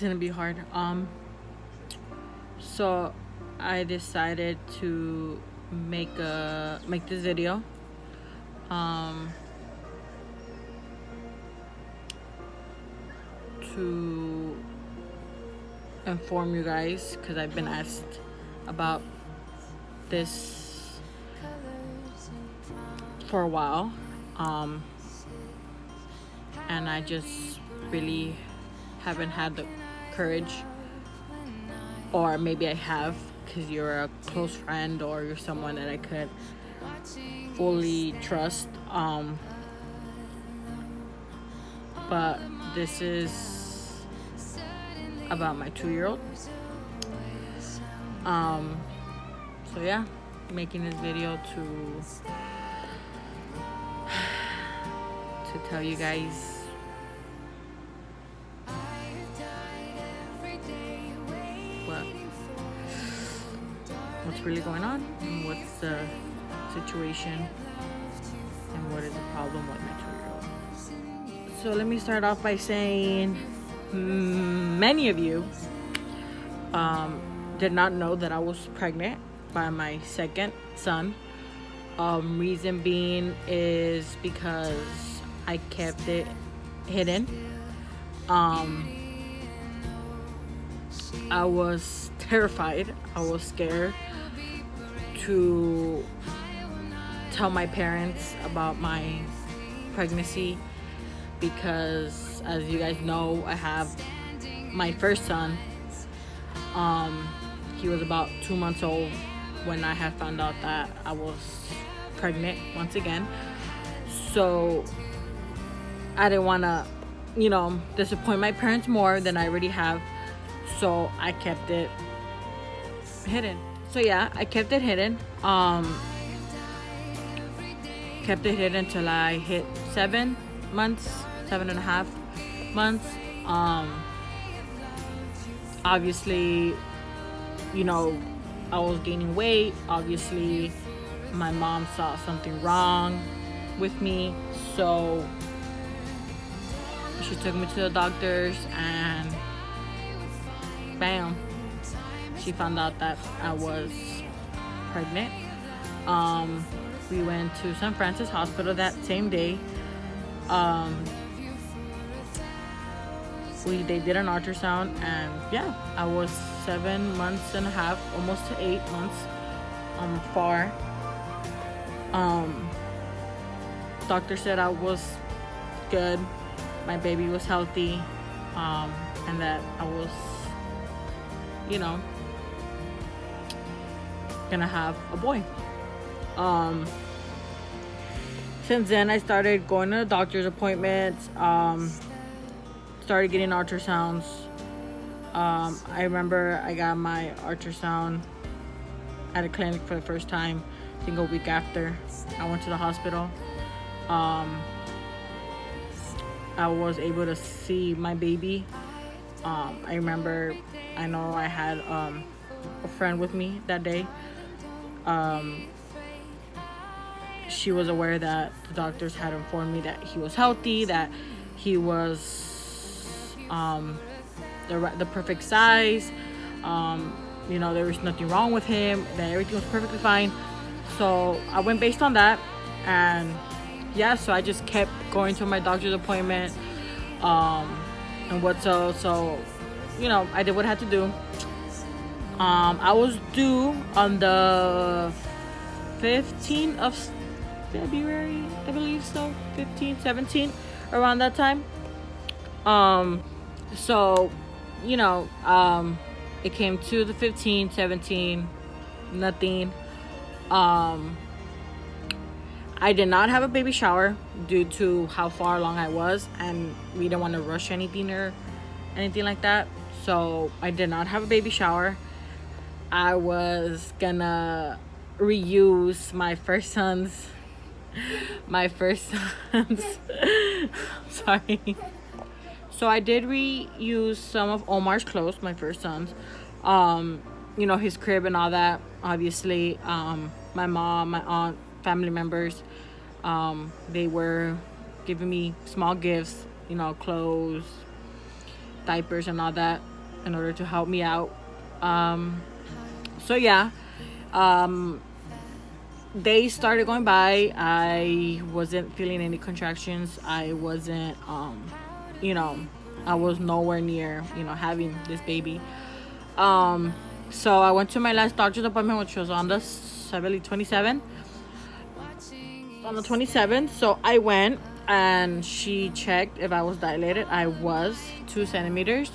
is gonna be hard. So I decided to make this video. To inform you guys, because I've been asked about this for a while, and I just really haven't had the courage, or maybe I have, because you're a close friend or you're someone that I could fully trust. But this is about my 2-year-old. So yeah, making this video to tell you guys what's really going on and what's the situation and what is the problem with my 2-year-old. So let me start off by saying many of you did not know that I was pregnant by my second son. Reason being is because I kept it hidden. I was terrified. I was scared to tell my parents about my pregnancy because, as you guys know, I have my first son. He was about 2 months old when I had found out that I was pregnant once again. So I didn't want to, disappoint my parents more than I already have. So I kept it hidden. So yeah, I kept it hidden. Kept it hidden till I hit 7 months, 7.5 months. Obviously, I was gaining weight. Obviously, my mom saw something wrong with me. So she took me to the doctors and bam, she found out that I was pregnant. We went to St. Francis Hospital that same day. They did an ultrasound, and yeah, I was 7.5 months, almost to 8 months far. Doctor said I was good, my baby was healthy, and that I was gonna have a boy. Since then I started going to doctor's appointments, started getting ultrasounds. I remember I got my ultrasound at a clinic for the first time, I think a week after I went to the hospital. I was able to see my baby. I remember, I know I had a friend with me that day. She was aware that the doctors had informed me that he was healthy, that he was the perfect size. There was nothing wrong with him, that everything was perfectly fine. So I went based on that, and yeah, so I just kept going to my doctor's appointment, and so I did what I had to do. I was due on the 15th of February, I believe so, 15th, 17th, around that time. So it came to the 15th, 17th, nothing. I did not have a baby shower due to how far along I was, and we didn't want to rush anything or anything like that. So I did not have a baby shower. I was gonna reuse my first son's sorry. So I did reuse some of Omar's clothes, my first son's, his crib and all that. Obviously, my mom, my aunt, family members, they were giving me small gifts, clothes, diapers and all that. in order to help me out. So yeah, days started going by. I wasn't feeling any contractions. I wasn't, you know, I was nowhere near, having this baby. So I went to my last doctor's appointment, which was on the 27th. On the 27th, so I went and she checked if I was dilated. I was 2 centimeters.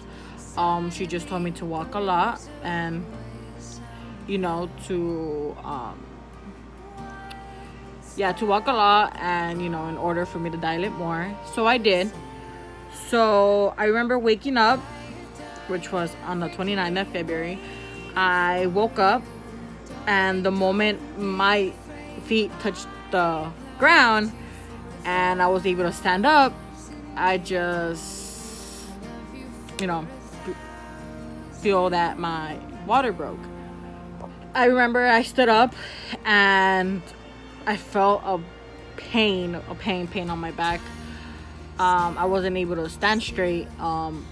She just told me to walk a lot and, to walk a lot and, in order for me to dilate more. So I did. So I remember waking up, which was on the 29th of February. I woke up, and the moment my feet touched the ground and I was able to stand up, I just, feel that my water broke. I remember I stood up and I felt a pain on my back. I wasn't able to stand straight. When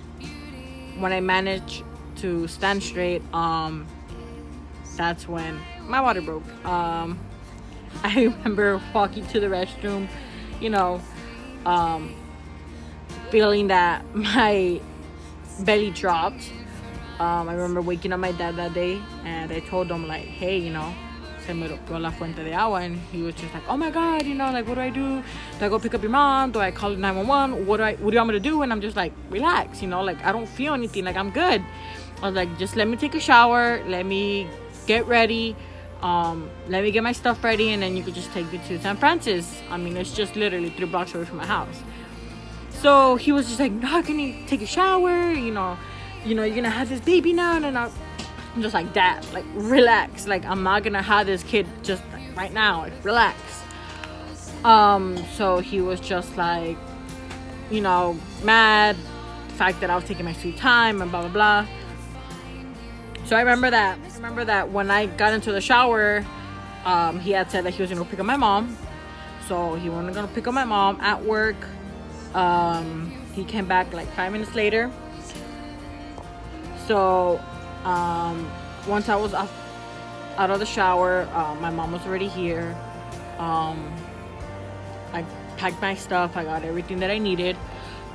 I managed to stand straight, that's when my water broke. I remember walking to the restroom, feeling that my belly dropped. I remember waking up my dad that day, and I told him, like, hey, se me rompió la fuente de agua. And he was just like, oh my God, like, what do I do? Do I go pick up your mom? Do I call 911? What do you want me to do? And I'm just like, relax, like, I don't feel anything, like, I'm good. I was like, just let me take a shower, let me get ready, let me get my stuff ready, and then you could just take me to San Francis. I mean, it's just literally 3 blocks away from my house. So he was just like, no, can you take a shower? You're gonna have this baby now. And I'm just like, Dad, like, relax. Like, I'm not gonna have this kid just right now. Like, relax. So he was just like, mad. The fact that I was taking my sweet time and blah, blah, blah. So I remember that when I got into the shower, he had said that he was gonna pick up my mom. So he was gonna pick up my mom at work. He came back like 5 minutes later. So once I was out of the shower, my mom was already here. I packed my stuff, I got everything that I needed,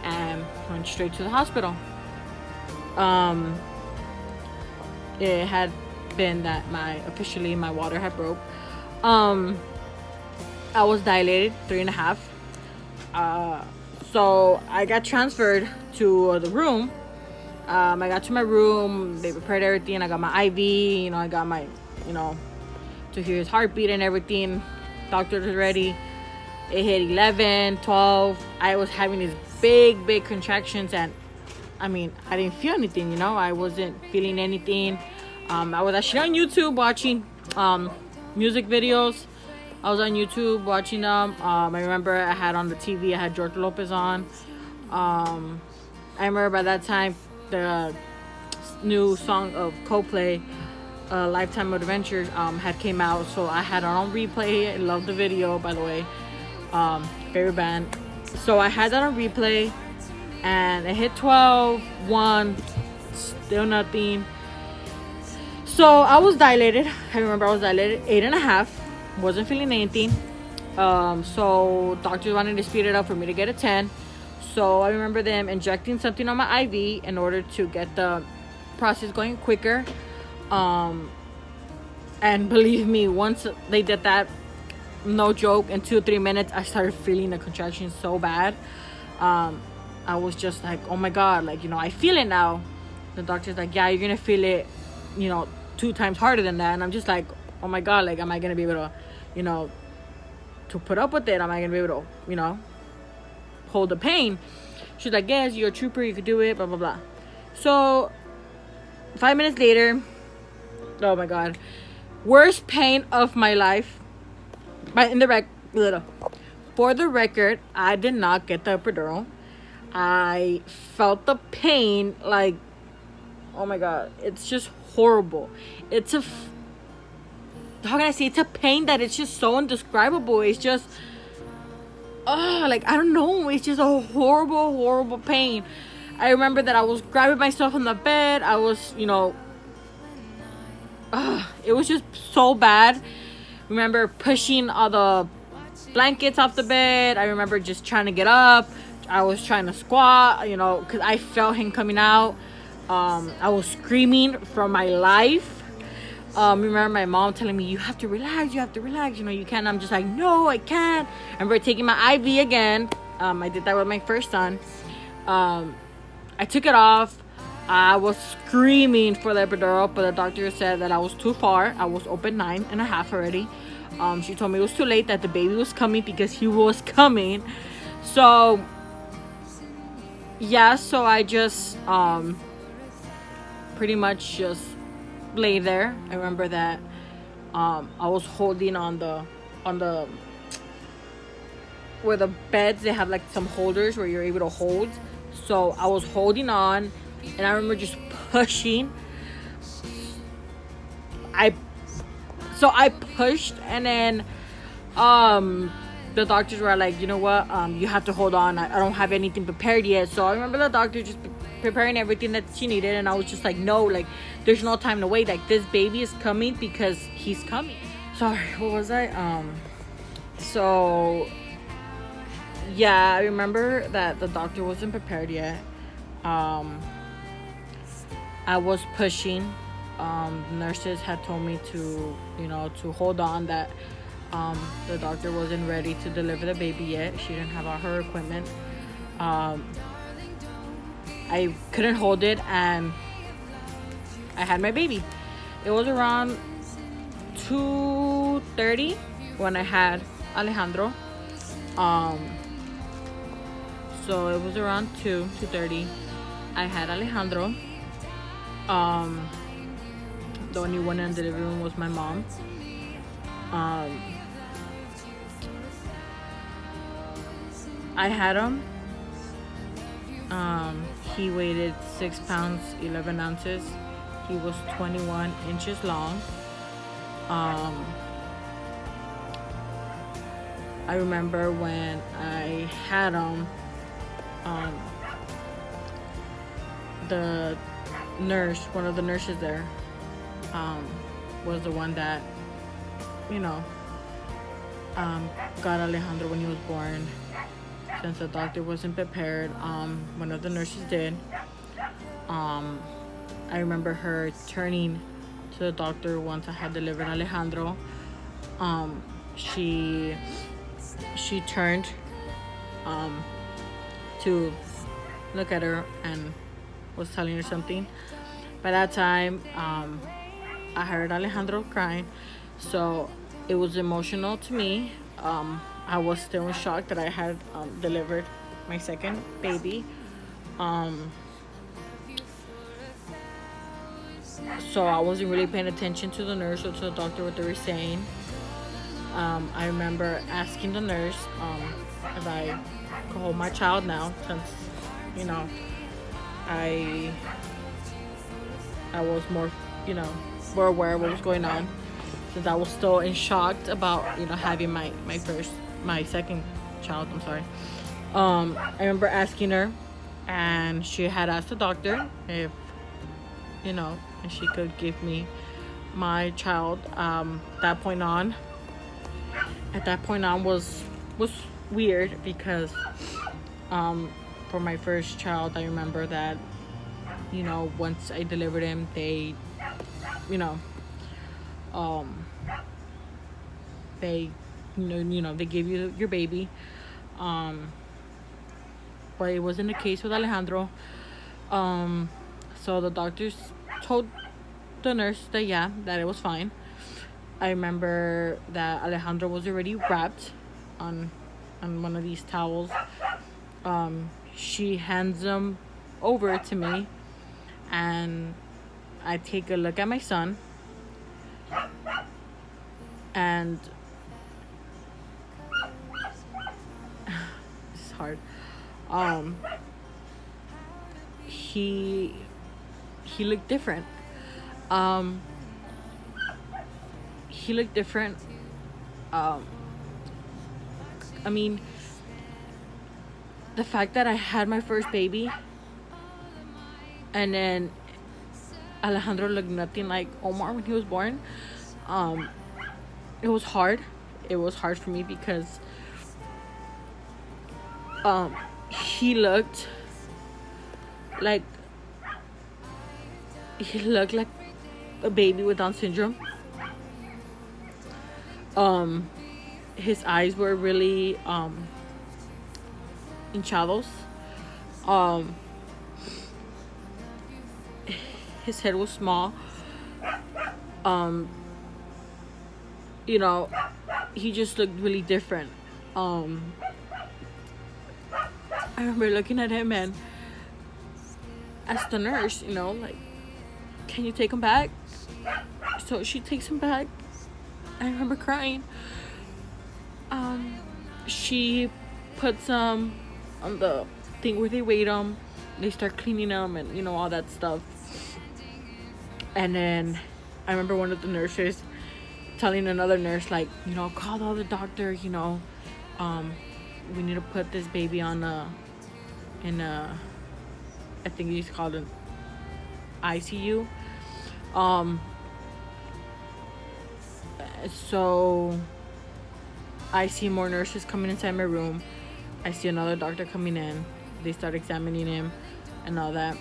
and went straight to the hospital. It had been that officially my water had broke. I was dilated 3.5. So I got transferred to the room. I got to my room, they prepared everything. I got my IV, I got my, to hear his heartbeat and everything. Doctor was ready. It hit 11, 12. I was having these big contractions, and I didn't feel anything, I wasn't feeling anything. I was actually on YouTube watching music videos. I was on YouTube watching them. I remember I had on the TV, I had George Lopez on. I remember by that time, the new song of Coldplay, Lifetime of Adventure, had came out. So I had it on replay. I love the video, by the way. Favorite band. So I had that on replay, and it hit 12, 1, still nothing. So I was dilated. I remember I was dilated 8.5. Wasn't feeling anything. So doctors wanted to speed it up for me to get a 10. So I remember them injecting something on my IV in order to get the process going quicker. And believe me, once they did that, no joke, in 2-3 minutes, I started feeling the contractions so bad. I was just like, oh my God, like, I feel it now. The doctor's like, yeah, you're going to feel it, 2 times harder than that. And I'm just like, oh my God, like, am I going to be able to, to put up with it? Am I going to be able to, hold the pain? She's like, yes, you're a trooper, you could do it, blah blah blah. So 5 minutes later, oh my God, worst pain of my life. But for the record, I did not get the epidural. I felt the pain, like, oh my God, it's just horrible. It's how can I say, it's a pain that it's just so indescribable. It's just like, I don't know, it's just a horrible pain. I remember that I was grabbing myself on the bed. I was, it was just so bad. Remember pushing all the blankets off the bed. I remember just trying to get up. I was trying to squat, because I felt him coming out. I was screaming for my life. Remember my mom telling me, you have to relax, you can't. I'm just like, no, I can't. I remember taking my IV again. I did that with my first son. I took it off. I was screaming for the epidural, but the doctor said that I was too far. I was open 9.5 already. She told me it was too late, that the baby was coming, because he was coming. So yeah, so I just pretty much just lay there. I remember that I was holding on the where the beds, they have like some holders where you're able to hold. So I was holding on, and I remember just pushing. I pushed, and then the doctors were like, you know what, you have to hold on. I don't have anything prepared yet. So I remember the doctor just preparing everything that she needed, and I was just like, no, like, there's no time to wait. Like, this baby is coming because he's coming. Sorry, what was I? So yeah, I remember that the doctor wasn't prepared yet. I was pushing. Nurses had told me to hold on, that the doctor wasn't ready to deliver the baby yet. She didn't have all her equipment. I couldn't hold it, and I had my baby. It was around 2:30 when I had Alejandro. So it was around 2:30. I had Alejandro. The only one in the living room was my mom. I had him. He weighed 6 pounds 11 ounces. He was 21 inches long. I remember when I had him, the nurse, one of the nurses there, was the one that, got Alejandro when he was born. Since the doctor wasn't prepared, one of the nurses did. I remember her turning to the doctor once I had delivered Alejandro. She turned to look at her and was telling her something. By that time, I heard Alejandro crying, so it was emotional to me. I was still in shock that I had delivered my second baby. So I wasn't really paying attention to the nurse or to the doctor, what they were saying. I remember asking the nurse if I could hold my child now, since I was more aware of what was going on, since I was still in shock about having my second child. I'm sorry. I remember asking her, and she had asked the doctor if and she could give me my child. At that point on was weird, because for my first child, I remember that once I delivered him, they they they give you your baby, but it wasn't the case with Alejandro. So the doctors told the nurse that it was fine. I remember that Alejandro was already wrapped on one of these towels. She hands them over to me, and I take a look at my son, and it's hard. He looked different. He looked different. I mean, the fact that I had my first baby, And then Alejandro looked nothing like Omar when he was born. Um, it was hard. It was hard for me because he looked like a baby with Down syndrome. His eyes were really hinchados. His head was small. He just looked really different. I remember looking at him and asked the nurse, like, can you take him back? So she takes him back. I remember crying. She puts him on the thing where they weigh him. They start cleaning him and all that stuff. And then I remember one of the nurses telling another nurse, like, call the other doctor. We need to put this baby on I think it's called an ICU. So I see more nurses coming inside my room. I see another doctor coming in. They start examining him and all that.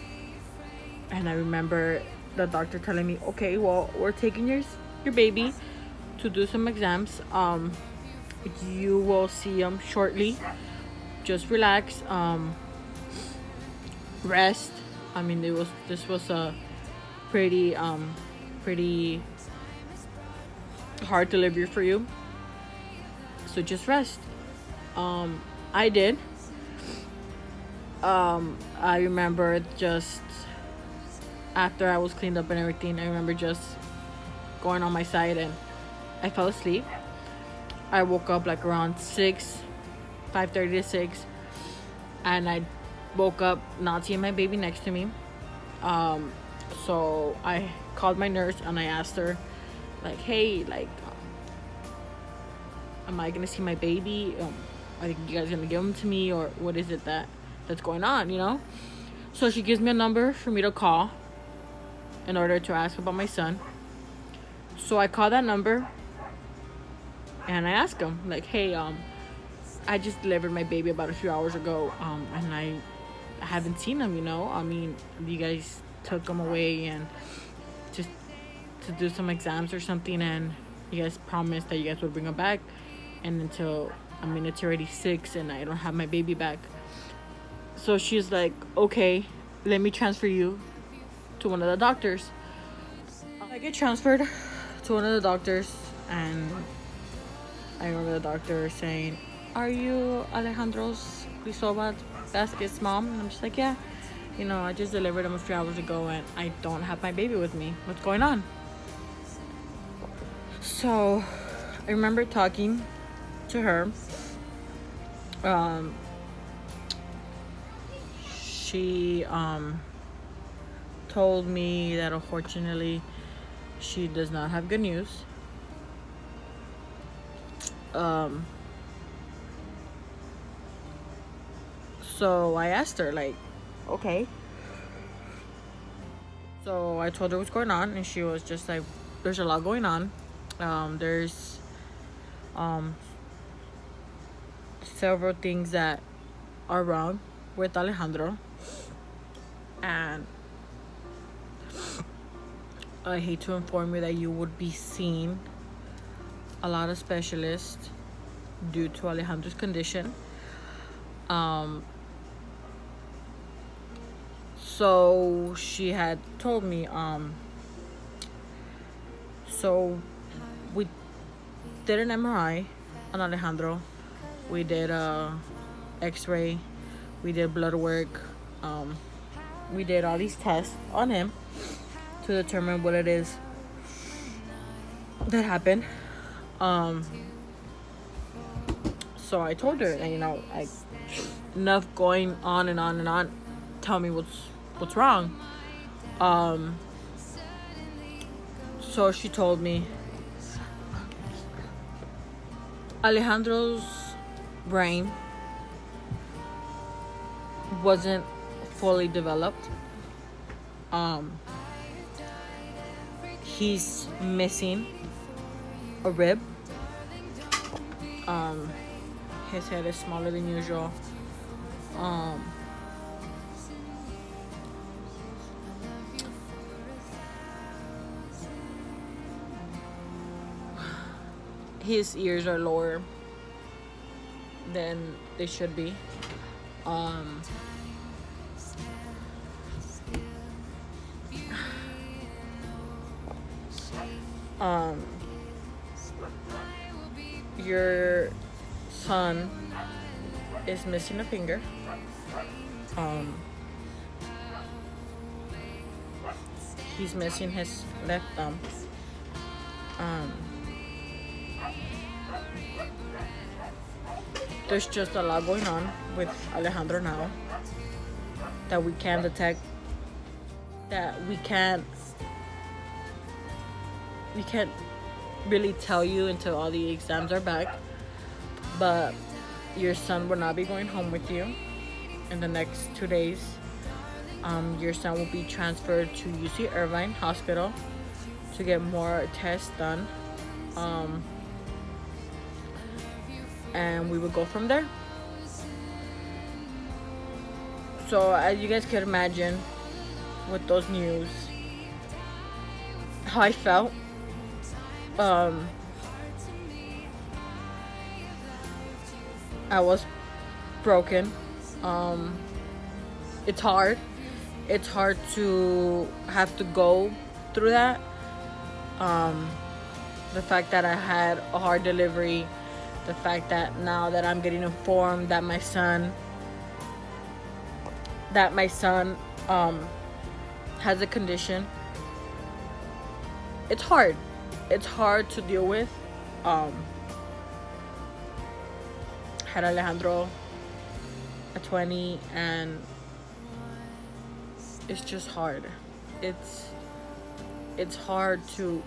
And I remember the doctor telling me, okay, well, we're taking your baby to do some exams. You will see him shortly. Just relax. Rest. I mean, this was a pretty hard delivery for you. So just rest. I did. I remember just after I was cleaned up and everything, I remember just going on my side and I fell asleep. I woke up like around 5:30 to 6, and I woke up not seeing my baby next to me. So I called my nurse and I asked her, like, hey, like, am I gonna see my baby? Are you guys gonna give him to me, or what is it that's going on? So she gives me a number for me to call in order to ask about my son. So I call that number and I ask him, like, hey, I just delivered my baby about a few hours ago, and I haven't seen him. I mean, you guys took him away and just to do some exams or something, and you guys promised that you guys would bring him back, and it's already 6 and I don't have my baby back. So she's like, okay, let me transfer you to one of the doctors. I get transferred to one of the doctors, and I remember the doctor saying, are you Alejandro's Cristóbal Vasquez's mom? And I'm just like, yeah. I just delivered him a few hours ago and I don't have my baby with me. What's going on? So I remember talking to her. She told me that unfortunately she does not have good news. So I asked her, like, okay. So I told her what's going on, and she was just like, there's a lot going on. There's several things that are wrong with Alejandro, and I hate to inform you that you would be seeing a lot of specialists due to Alejandro's condition. So she had told me, so we did an MRI on Alejandro. We did a x-ray. We did blood work. We did all these tests on him to determine what it is that happened. So I told her, and enough going on and on and on. Tell me what's wrong. So she told me Alejandro's brain wasn't fully developed. He's missing a rib. His head is smaller than usual. His ears are lower than they should be. Your son is missing a finger. He's missing his left thumb. There's just a lot going on with Alejandro now that we can't detect, that we can't really tell you until all the exams are back. But your son will not be going home with you in the next 2 days. Your son will be transferred to UC Irvine Hospital to get more tests done. And we will go from there. So as you guys can imagine with those news, how I felt. I was broken. It's hard. It's hard to have to go through that. The fact that I had a hard delivery, the fact that now that I'm getting informed that my son has a condition, it's hard. It's hard to deal with. Had Alejandro at 20, and it's just hard. It's hard to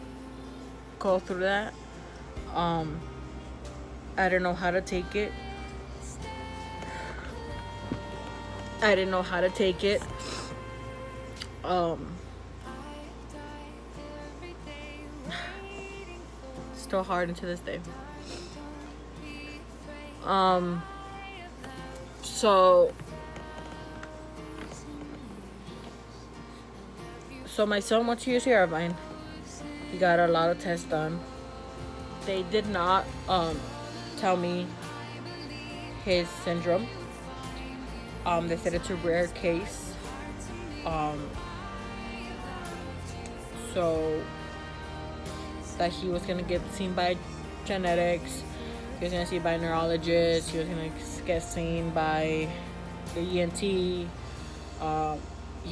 go through that. I didn't know how to take it. Still hard into this day. So my son went to UC Irvine. He got a lot of tests done. They did not tell me his syndrome. They said it's a rare case. So that he was gonna get seen by genetics, he was gonna see by a neurologist, he was gonna get seen by the ENT, he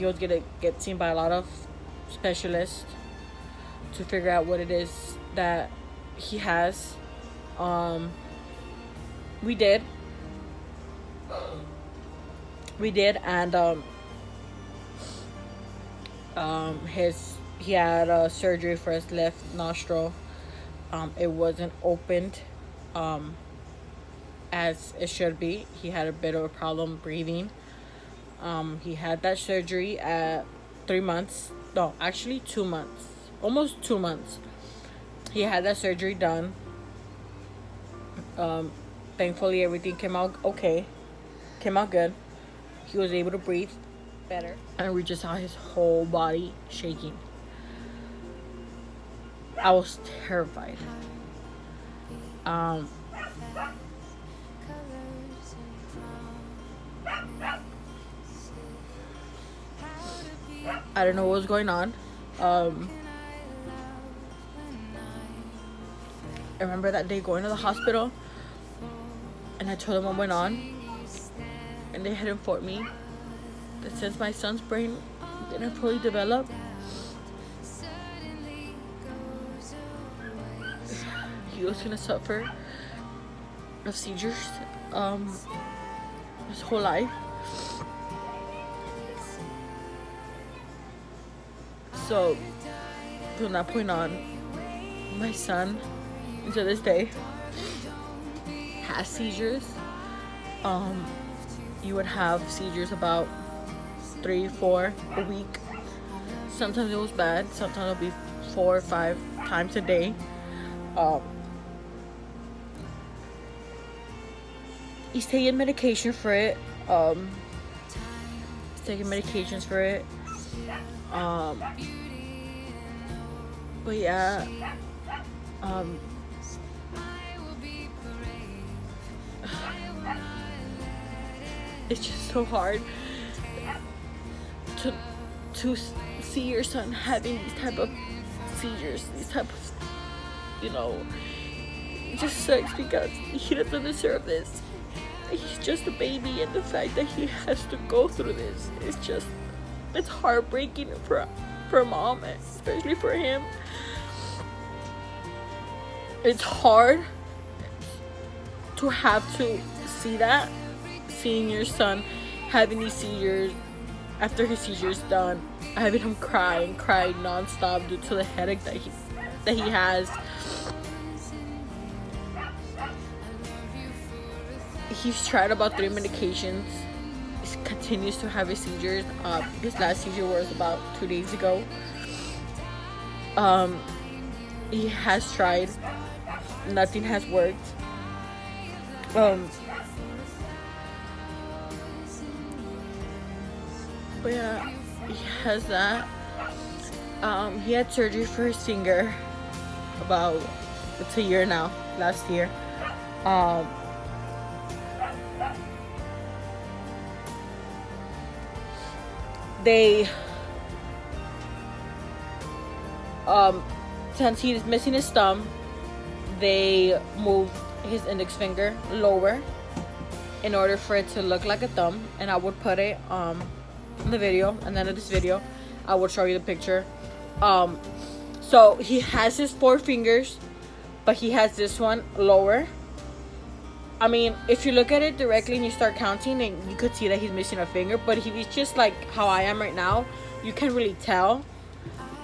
was gonna get seen by a lot of specialists to figure out what it is that he has. We did, and he had a surgery for his left nostril. It wasn't opened as it should be. He had a bit of a problem breathing. He had that surgery at 3 months. No, actually 2 months. Almost 2 months. He had that surgery done. Thankfully, everything came out okay. Came out good. He was able to breathe better. And we just saw his whole body shaking. I was terrified. I don't know what was going on. I remember that day going to the hospital, and I told them what went on, and they had informed me that since my son's brain didn't fully develop, he was gonna suffer of seizures his whole life. So from that point on, my son, to this day, has seizures. He would have seizures about 3-4 a week. Sometimes it was bad. Sometimes it'll be 4 or 5 times a day. He's taking medication for it. He's taking medications for it. But yeah. It's just so hard to see your son having these type of seizures, these type of, it just sucks because he doesn't deserve this. He's just a baby, and the fact that he has to go through this, it's heartbreaking for mom, especially for him. It's hard to have to seeing your son having these seizures. After his seizures done, having him cry nonstop due to the headache that he has. He's tried about 3 medications. He continues to have his seizures. His last seizure was about 2 days ago. He has tried. Nothing has worked. But yeah, he has that. He had surgery for his finger about, it's a year now, last year. Since he's missing his thumb, they moved his index finger lower in order for it to look like a thumb, and I would put it in the video, and then in this video I will show you the picture. So he has his 4 fingers, but he has this one lower. I mean, if you look at it directly and you start counting, and you could see that he's missing a finger, but if he's just like how I am right now, you can't really tell.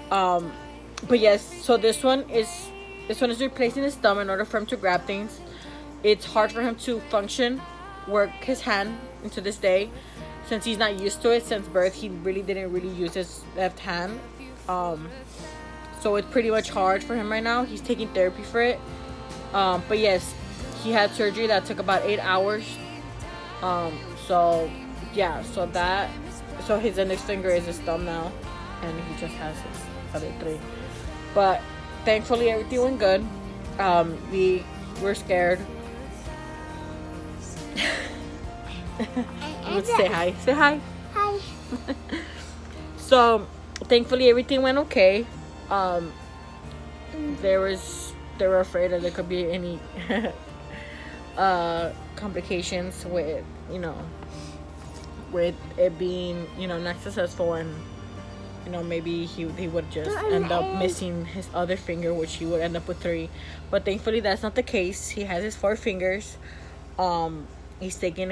But yes, so this one is replacing his thumb in order for him to grab things. It's hard for him to work his hand into this day, since he's not used to it. Since birth, he didn't really use his left hand. So it's pretty much hard for him right now. He's taking therapy for it. But yes, he had surgery that took about 8 hours. So yeah, so his index finger is his thumb now, and he just has his other 3. But thankfully everything went good. We were scared. Let's say hi. Say hi. Hi. So thankfully everything went okay. They were afraid that there could be any complications with it being not successful, and maybe he would just end up missing his other finger, which he would end up with 3. But thankfully that's not the case. He has his 4 fingers. He's taking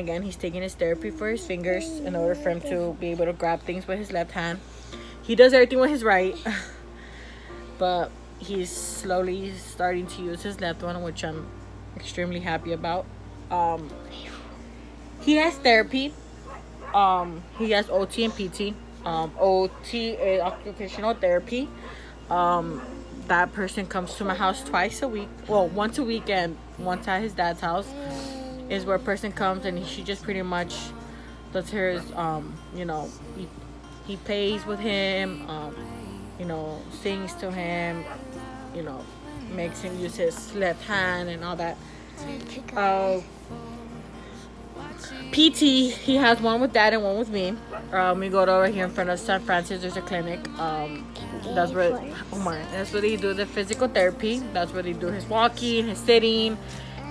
his therapy for his fingers in order for him to be able to grab things with his left hand. He does everything with his right, but he's slowly starting to use his left one, which I'm extremely happy about. He has therapy. He has OT and PT. OT is occupational therapy. That person comes to my house twice a week. Well, once a week and once at his dad's house is where a person comes, and she just pretty much does his, he plays with him, sings to him, makes him use his left hand and all that. PT, he has one with dad and one with me. We go to over here in front of San Francis. There's a clinic. That's where they do the physical therapy. That's where they do his walking, his sitting,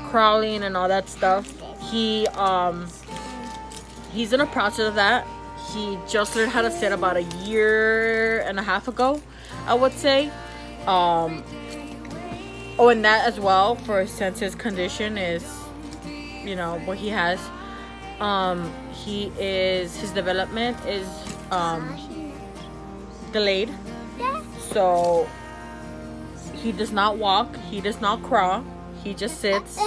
crawling, and all that stuff. He's in a process of that. He just learned how to sit about 1.5 years ago, I would say. And that as well, since his condition is, what he has. His development is delayed. So he does not walk, he does not crawl, he just sits.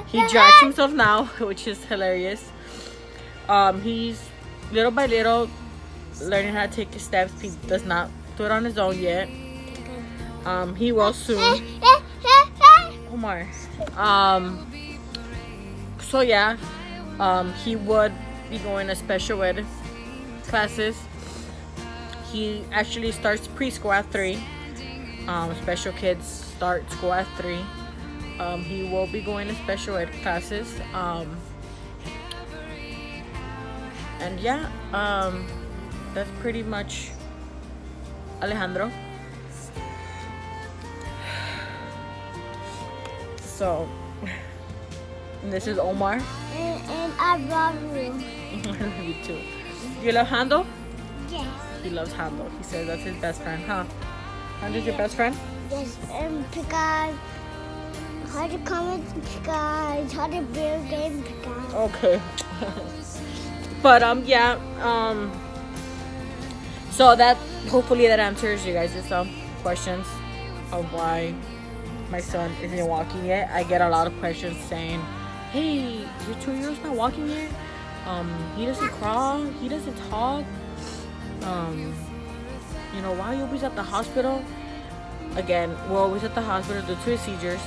He drags himself now, which is hilarious. He's little by little learning how to take his steps. He does not do it on his own yet. He will soon. Omar. So yeah, he would be going to special ed classes. He actually starts preschool at 3. Special kids start school at 3. He will be going to special ed classes. And yeah, that's pretty much Alejandro. So, this is Omar. And I love you. I love you too. You love Hando? Yes. He loves Hando. He says that's his best friend, huh? Hando's your best friend? Yes, and because how to comment because how to build game because. Okay. But yeah, so that hopefully that answers you guys' questions of why my son isn't walking yet. I get a lot of questions saying, "Hey, your 2-year-old's not walking yet. He doesn't crawl. He doesn't talk. Why are you always at the hospital?" Again, we're always at the hospital due to his seizures.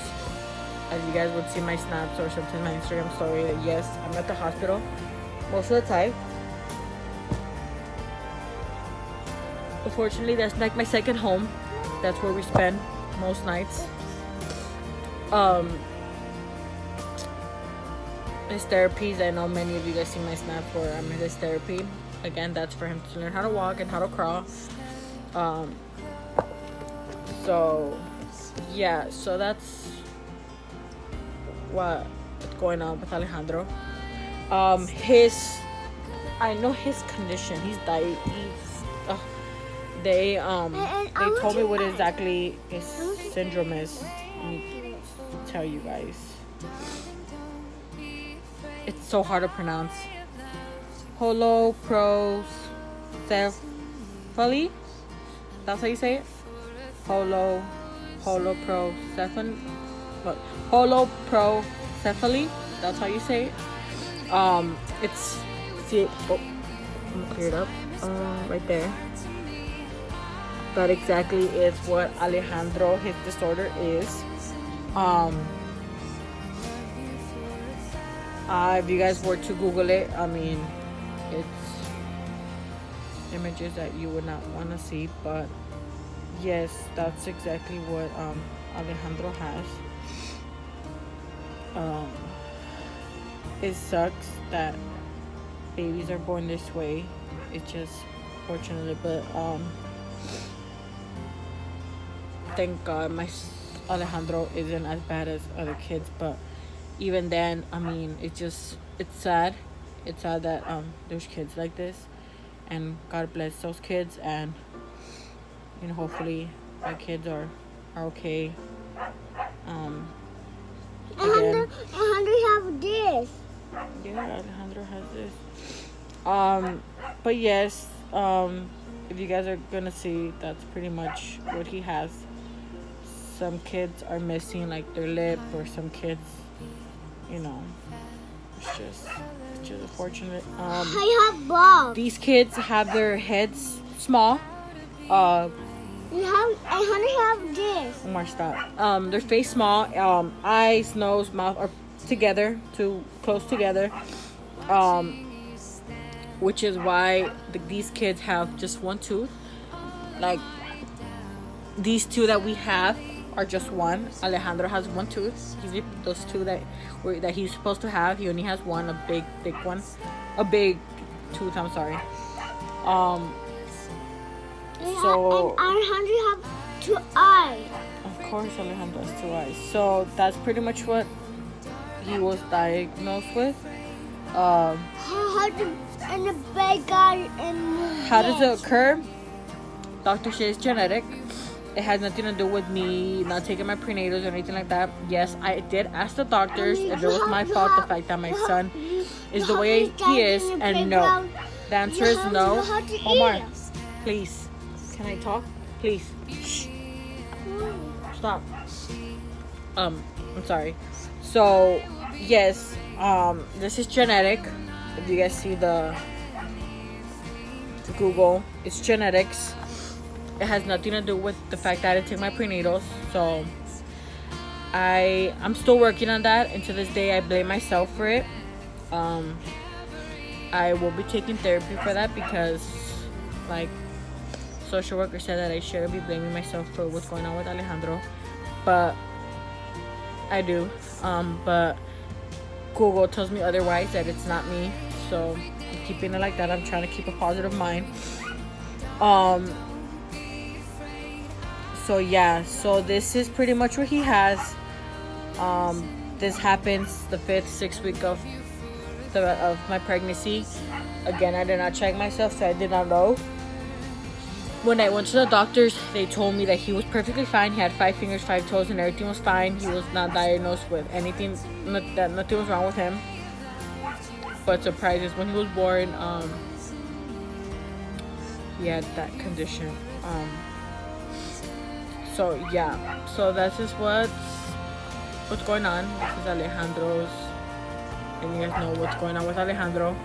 As you guys would see my snaps or sometimes my Instagram story, that yes, I'm at the hospital most of the time. Unfortunately, that's like my second home. That's where we spend most nights. His therapies, I know many of you guys see my snaps where I'm in his therapy. Again, that's for him to learn how to walk and how to crawl. So yeah, so that's what's going on with Alejandro. I know his condition. He's diabetes. They told me what exactly his syndrome is. Let me tell you guys. It's so hard to pronounce. Holoprosencephaly. That's how you say it. Holoprosencephaly. That's how you say it. It's I'm gonna clear it up. Right there. That exactly is what Alejandro, his disorder is. If you guys were to Google it, I mean, it's images that you would not want to see, but yes, that's exactly what Alejandro has. It sucks that babies are born this way. It's just fortunately, but thank God my Alejandro isn't as bad as other kids. But even then, I mean, it's sad. It's sad that there's kids like this, and God bless those kids, and hopefully my kids are okay. Again, Alejandro have this. Yeah, Alejandro has this. But yes, if you guys are gonna see, that's pretty much what he has. Some kids are missing like their lip, or some kids, it's just unfortunate. I have both. These kids have their heads small. Alejandro have this. Omar, stop. Their face small. Eyes, nose, mouth are together, too close together. Which is why these kids have just one tooth. Like these two that we have are just one. Alejandro has one tooth. Those two that he's supposed to have, he only has one, a big thick one, a big tooth. I'm sorry. So and Alejandro have 2 eyes. Of course, Alejandro has 2 eyes. So that's pretty much what he was diagnosed with. How does it occur? Doctor says genetic. It has nothing to do with me not taking my prenatals or anything like that. Yes, I did ask the doctors if it was my fault, the fact that my son is the way he is, and no. The answer is no. Omar, please. Can I talk? Please. Shh. Stop. I'm sorry. So, yes, this is genetic. If you guys see the Google, it's genetics. it has nothing to do with the fact that I didn't take my prenatals. So I'm still working on that, and to this day I blame myself for it. I will be taking therapy for that because, like, social worker said that I shouldn't be blaming myself for what's going on with Alejandro, but I do. But Google tells me otherwise, that it's not me. So I'm keeping it like that. I'm trying to keep a positive mind. So yeah, so this is pretty much what he has. This happens the 6th week of my pregnancy. Again, I did not check myself, so I did not know. When I went to the doctors, they told me that he was perfectly fine. He had 5 fingers, 5 toes, and everything was fine. He was not diagnosed with anything, that nothing was wrong with him. But surprises, when he was born, he had that condition. So yeah, so that's just what's going on. This is Alejandro's, and you guys know what's going on with Alejandro.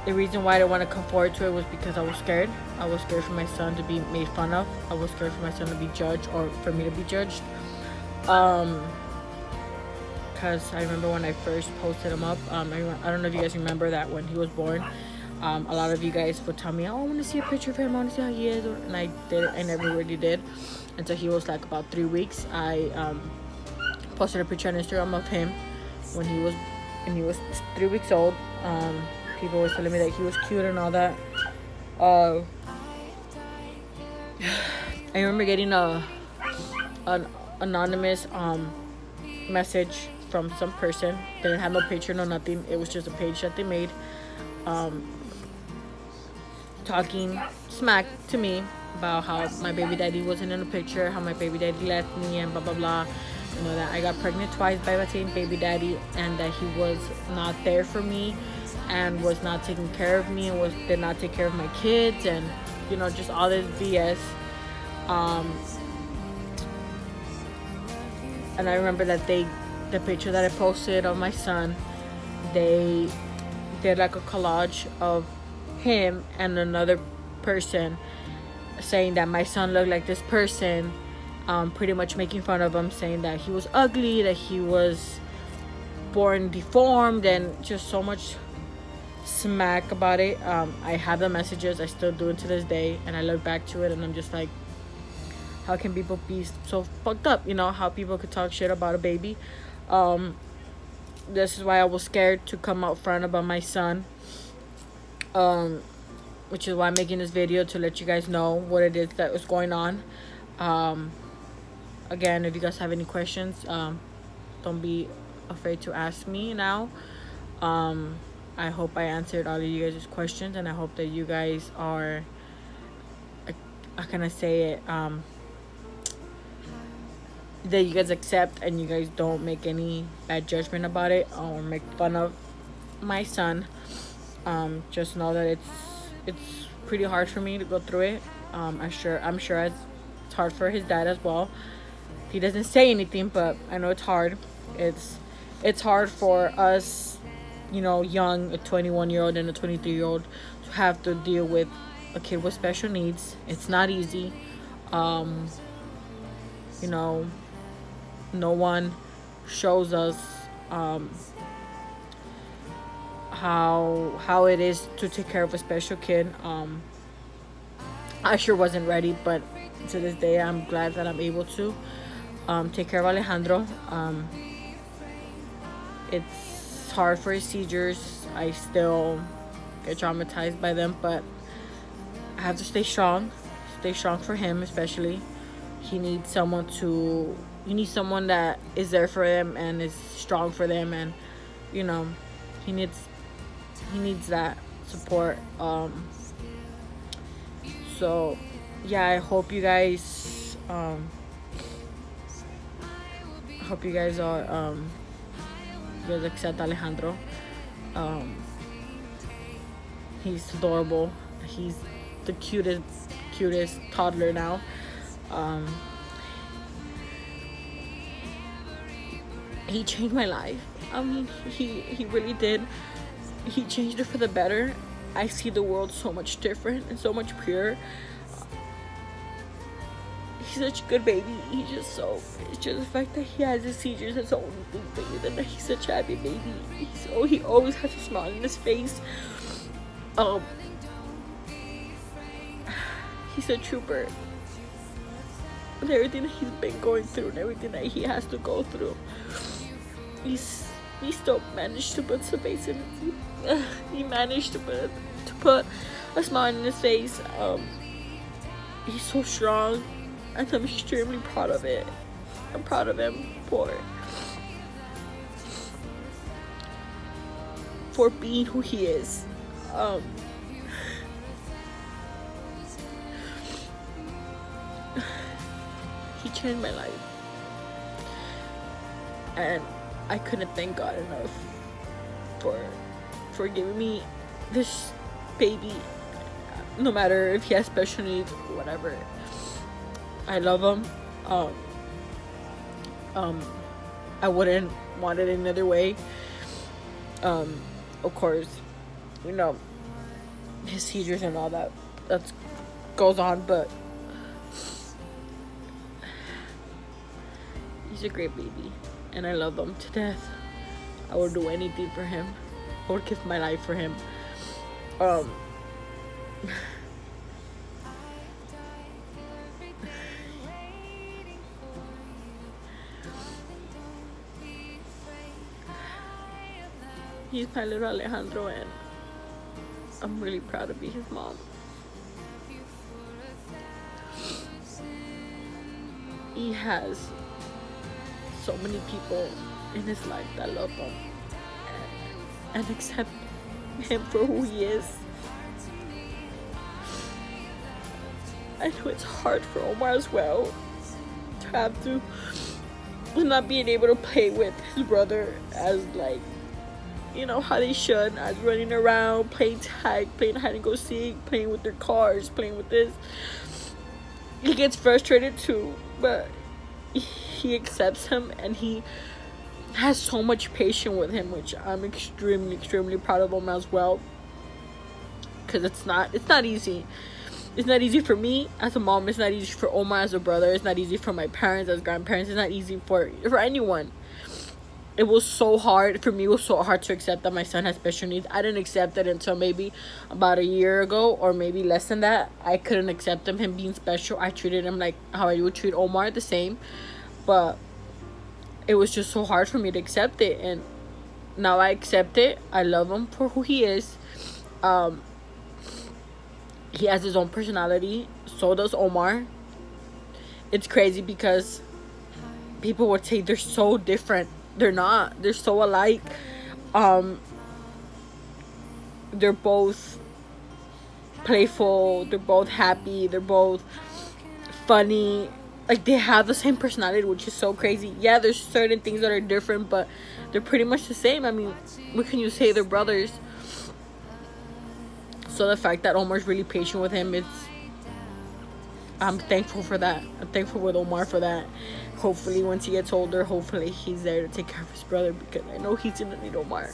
The reason why I didn't want to come forward to it was because I was scared. I was scared for my son to be made fun of. I was scared for my son to be judged, or for me to be judged. Because I remember when I first posted him up, I don't know if you guys remember that when he was born, a lot of you guys would tell me, oh, I want to see a picture of him, I want to see how he is, and I never really did. Until he was like about 3 weeks, I posted a picture on Instagram of him when he was 3 weeks old. People were telling me that he was cute and all that. I remember getting an anonymous message from some person. They didn't have no picture, no nothing. It was just a page that they made, talking smack to me about how my baby daddy wasn't in the picture, how my baby daddy left me, and blah blah blah. You know, that I got pregnant twice by the same baby daddy, and that he was not there for me, and was not taking care of me, and did not take care of my kids, and you know, just all this BS. And I remember that the picture that I posted of my son, they did like a collage of him and another person, saying that my son looked like this person, pretty much making fun of him, saying that he was ugly, that he was born deformed, and just so much smack about it. I have the messages, I still do it to this day, and I look back to it and I'm just like, how can people be so fucked up? You know, how people could talk shit about a baby. This is why I was scared to come out front about my son, which is why I'm making this video, to let you guys know what it is that was going on. Again, if you guys have any questions, don't be afraid to ask me now. I hope I answered all of you guys' questions, and I hope that you guys are, how can I say it, that you guys accept and you guys don't make any bad judgment about it or make fun of my son. Just know that it's pretty hard for me to go through it. I'm sure it's hard for his dad as well. He doesn't say anything, but I know it's hard. It's hard for us, you know, young, a 21-year-old and a 23-year-old, to have to deal with a kid with special needs. It's not easy. You know, no one shows us how it is to take care of a special kid. I sure wasn't ready, but to this day I'm glad that I'm able to take care of Alejandro. It's hard for his seizures. I still get traumatized by them, but I have to stay strong for him. Especially, he needs someone that is there for them and is strong for them, and you know, he needs that support. So yeah, I hope you guys are you guys accept Alejandro. He's adorable. He's the cutest toddler now. He changed my life. I mean, he really did. He changed it for the better. I see the world so much different and so much purer. He's such a good baby. It's just the fact that he has his seizures is the only thing bigger than that. He's such a happy baby. He always has a smile on his face. He's a trooper. And everything that he's been going through and everything that he has to go through, he still managed to put some face in it. He managed to put a smile on his face. He's so strong, and I'm extremely proud of it. I'm proud of him for being who he is. He changed my life, and I couldn't thank God enough for giving me this baby. No matter if he has special needs or whatever, I love him. I wouldn't want it any other way. Of course, you know, his seizures and all that goes on, but he's a great baby, and I love him to death. I would do anything for him. I would give my life for him. He's my little Alejandro, and I'm really proud to be his mom. He has so many people in his life that love him and accept him for who he is. I know it's hard for Omar as well to have to not being able to play with his brother as, like, you know, how they should, as running around, playing tag, playing hide and go seek, playing with their cars, playing with this. He gets frustrated too, but he accepts him, and he has so much patience with him, which I'm extremely proud of him as well. Because it's not easy. It's not easy for me as a mom. It's not easy for Omar as a brother. It's not easy for my parents as grandparents. It's not easy for anyone. It was so hard for me. It was so hard to accept that my son has special needs. I didn't accept it until maybe about a year ago, or maybe less than that. I couldn't accept him being special. I treated him like how I would treat Omar, the same. But it was just so hard for me to accept it, and now I accept it. I love him for who he is. He has his own personality. So does Omar. It's crazy because people would say they're so different. They're not. They're so alike. They're both playful. They're both happy. They're both funny. Like, they have the same personality, which is so crazy. Yeah, there's certain things that are different, but they're pretty much the same. I mean, what can you say? They're brothers. So the fact that Omar's really patient with him, I'm thankful for that. I'm thankful with Omar for that. Hopefully, once he gets older, hopefully he's there to take care of his brother, because I know he's gonna need Omar.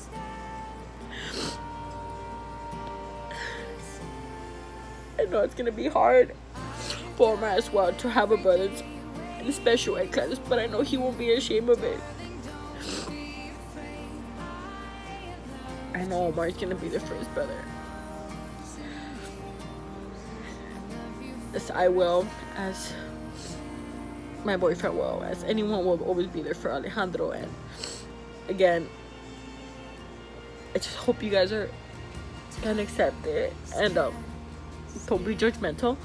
I know it's gonna be hard for Omar as well to have a brother in special ed class, but I know he won't be ashamed of it. I know Omar's gonna be there for his brother, as I will, as my boyfriend will, as anyone will always be there for Alejandro. And again, I just hope you guys are gonna accept it, and don't be judgmental.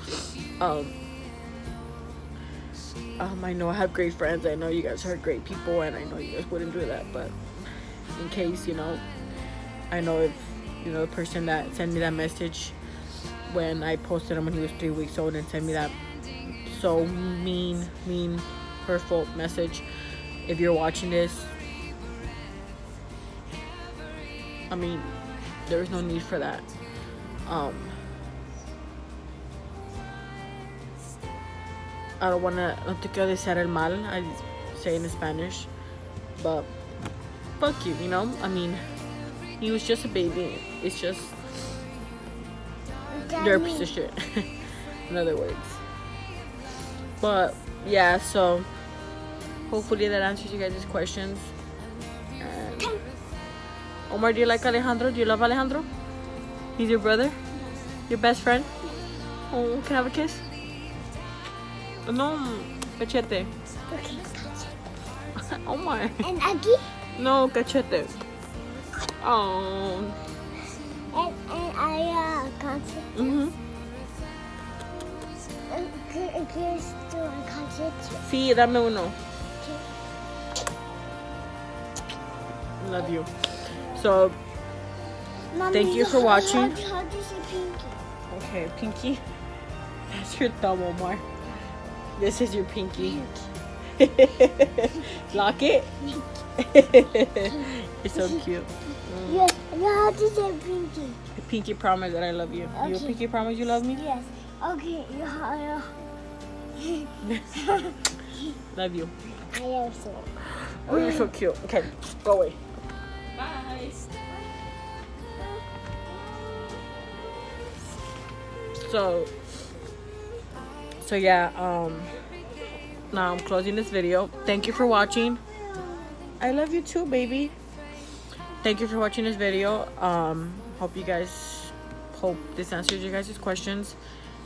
I know I have great friends. I know you guys are great people, and I know you guys wouldn't do that, but in case, you know, I know if, you know, the person that sent me that message when I posted him when he was 3 weeks old and sent me that so mean, hurtful message, if you're watching this, I mean, there is no need for that. I don't wanna, no te quiero desear el mal, I say in Spanish, but fuck you, you know? I mean, he was just a baby. It's just, You're a piece of shit. In other words. But yeah, so hopefully that answers you guys' questions. And Omar, do you like Alejandro? Do you love Alejandro? He's your brother? Your best friend? Oh, can I have a kiss? No, cachete. Okay, cachete. Omar. And Aggie? No, cachete. Oh. And I cachete. Mhm. ¿Quieres tú un cachete? Sí, dame uno. Love you. So, Mommy, thank you for watching. How do you say pinky? Okay, pinky. That's your thumb, Omar. This is your pinky. Lock it. You're so cute. Yeah, how do you say pinky? Pinky promise that I love you. You Okay. pinky promise you love me? Yes. Okay, yeah. Love you. I also. Oh, you're so cute. Okay, go away. Bye. So yeah, now I'm closing this video. Thank you for watching. I love you too, baby. Thank you for watching this video. Hope this answers you guys' questions.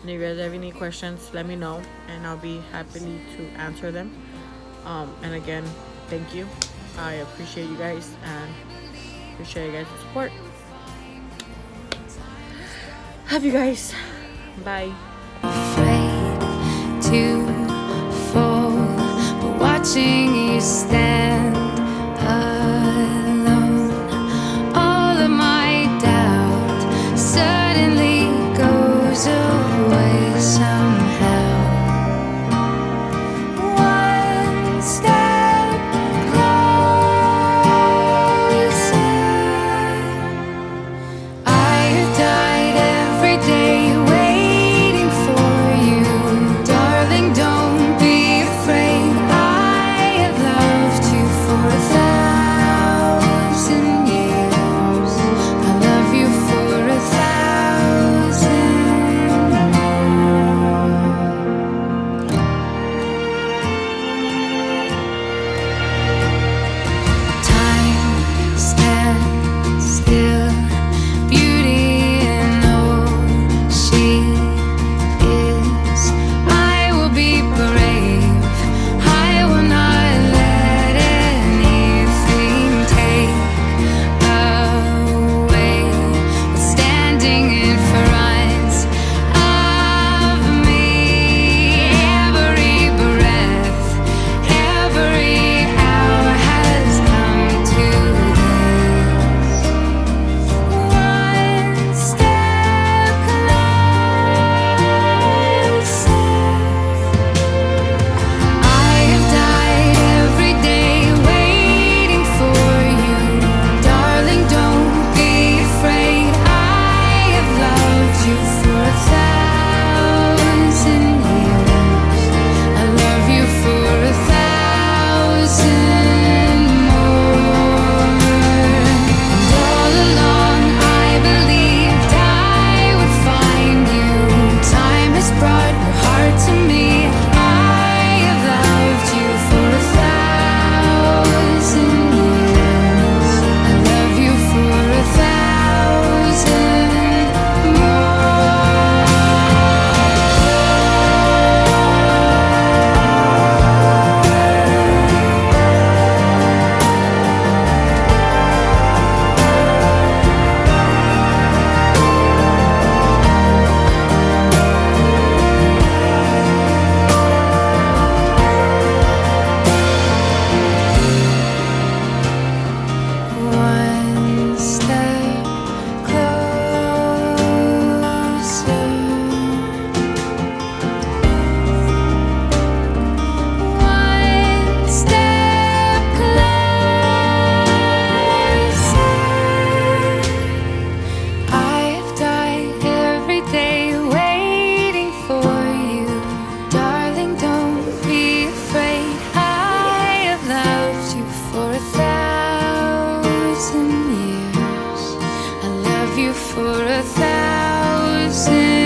And if you guys have any questions, let me know and I'll be happy to answer them. And again, thank you. I appreciate you guys and appreciate you guys' support. Love you guys. Bye. Afraid to fall, but watching you stand alone, all of my doubt suddenly goes away somehow. One step closer. I have died every day waiting for you, darling. Don't be afraid. I have loved holoprosencephaly.